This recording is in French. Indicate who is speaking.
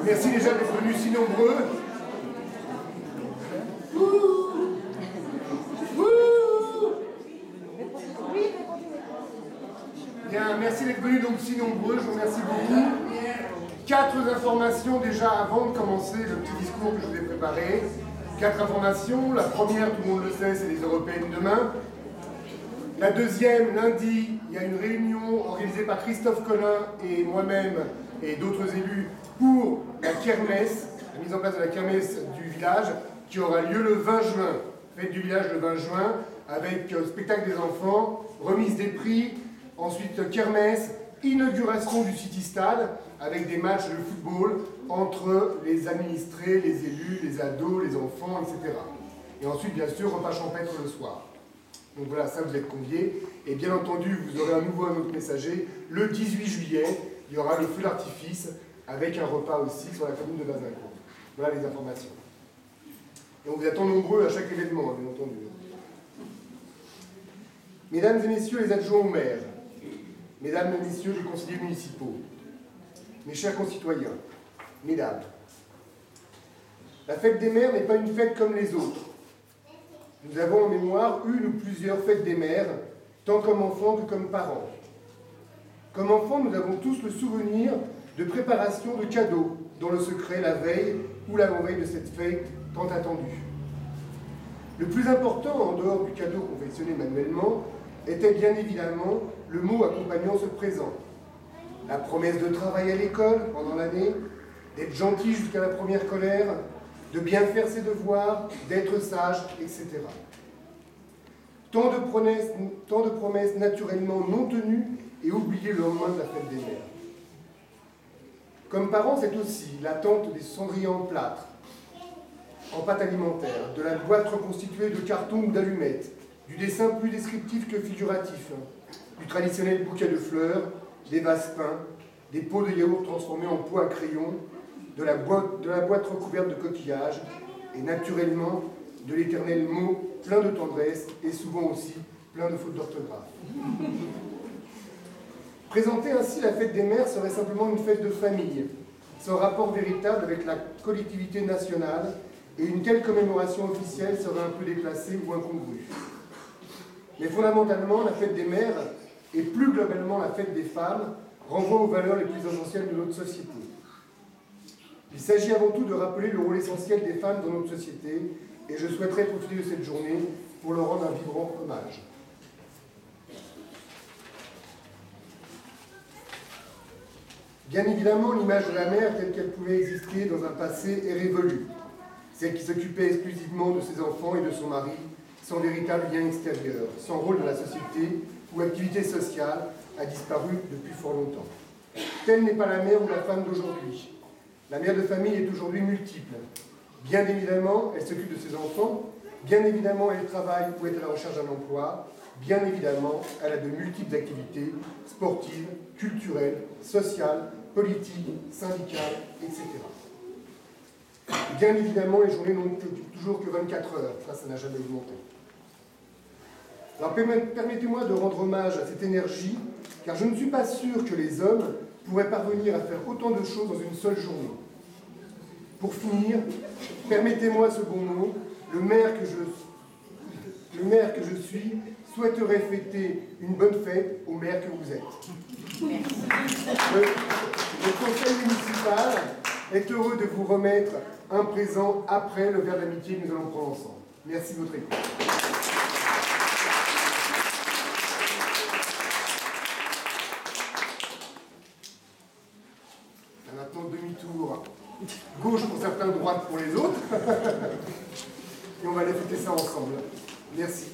Speaker 1: Merci déjà d'être venus si nombreux. Bien, merci d'être venus donc si nombreux, je vous remercie beaucoup. 4 informations déjà avant de commencer le petit discours que je vous ai préparé. 4 informations. La première, tout le monde le sait, c'est les européennes demain. La deuxième, lundi, il y a une réunion organisée par Christophe Collin et moi-même et d'autres élus pour la kermesse, la mise en place de la kermesse du village, qui aura lieu le 20 juin. Fête du village le 20 juin, avec spectacle des enfants, remise des prix, ensuite kermesse, inauguration du City Stade, avec des matchs de football entre les administrés, les élus, les ados, les enfants, etc. Et ensuite, bien sûr, repas champêtre le soir. Donc voilà, ça vous êtes conviés. Et bien entendu, vous aurez à nouveau un autre messager. Le 18 juillet, il y aura le feu d'artifice avec un repas aussi sur la commune de Bazincourt. Voilà les informations. Et on vous attend nombreux à chaque événement, bien entendu. Mesdames et messieurs les adjoints au maire, mesdames et messieurs les conseillers municipaux, mes chers concitoyens, mesdames, la fête des mères n'est pas une fête comme les autres. Nous avons en mémoire une ou plusieurs fêtes des mères, tant comme enfants que comme parents. Comme enfants, nous avons tous le souvenir de préparation de cadeaux, dans le secret la veille ou l'avant-veille de cette fête tant attendue. Le plus important, en dehors du cadeau confectionné manuellement, était bien évidemment le mot accompagnant ce présent. La promesse de travail à l'école pendant l'année, d'être gentil jusqu'à la première colère, de bien faire ses devoirs, d'être sage, etc. Tant de promesses naturellement non tenues et oubliées le lendemain de la fête des mères. Comme parents, c'est aussi l'attente des cendriers en plâtre, en pâte alimentaire, de la boîte reconstituée de carton ou d'allumettes, du dessin plus descriptif que figuratif, du traditionnel bouquet de fleurs, des vases peints, des pots de yaourt transformés en pots à crayon, de la boîte recouverte de coquillages, et naturellement de l'éternel mot plein de tendresse et souvent aussi plein de fautes d'orthographe. Présenter ainsi la fête des mères serait simplement une fête de famille, sans rapport véritable avec la collectivité nationale, et une telle commémoration officielle serait un peu déplacée ou incongrue. Mais fondamentalement, la fête des mères, et plus globalement la fête des femmes, renvoie aux valeurs les plus essentielles de notre société. Il s'agit avant tout de rappeler le rôle essentiel des femmes dans notre société, et je souhaiterais profiter de cette journée pour leur rendre un vibrant hommage. Bien évidemment, l'image de la mère telle qu'elle pouvait exister dans un passé est révolue. Celle qui s'occupait exclusivement de ses enfants et de son mari, sans véritable lien extérieur, sans rôle dans la société ou activité sociale, a disparu depuis fort longtemps. Telle n'est pas la mère ou la femme d'aujourd'hui. La mère de famille est aujourd'hui multiple. Bien évidemment, elle s'occupe de ses enfants, bien évidemment, elle travaille ou est à la recherche d'un emploi, bien évidemment, elle a de multiples activités sportives, culturelles, sociales, politiques, syndicales, etc. Bien évidemment, les journées n'ont toujours que 24 heures, ça n'a jamais augmenté. Alors permettez-moi de rendre hommage à cette énergie, car je ne suis pas sûr que les hommes pourraient parvenir à faire autant de choses dans une seule journée. Pour finir, permettez-moi ce bon mot, le maire que je suis souhaiterait fêter une bonne fête au maire que vous êtes. Le conseil municipal est heureux de vous remettre un présent après le verre d'amitié que nous allons prendre ensemble. Merci de votre écoute. Maintenant, demi-tour. Gauche pour certains, droite pour les autres. Et on va aller fêter ça ensemble. Merci.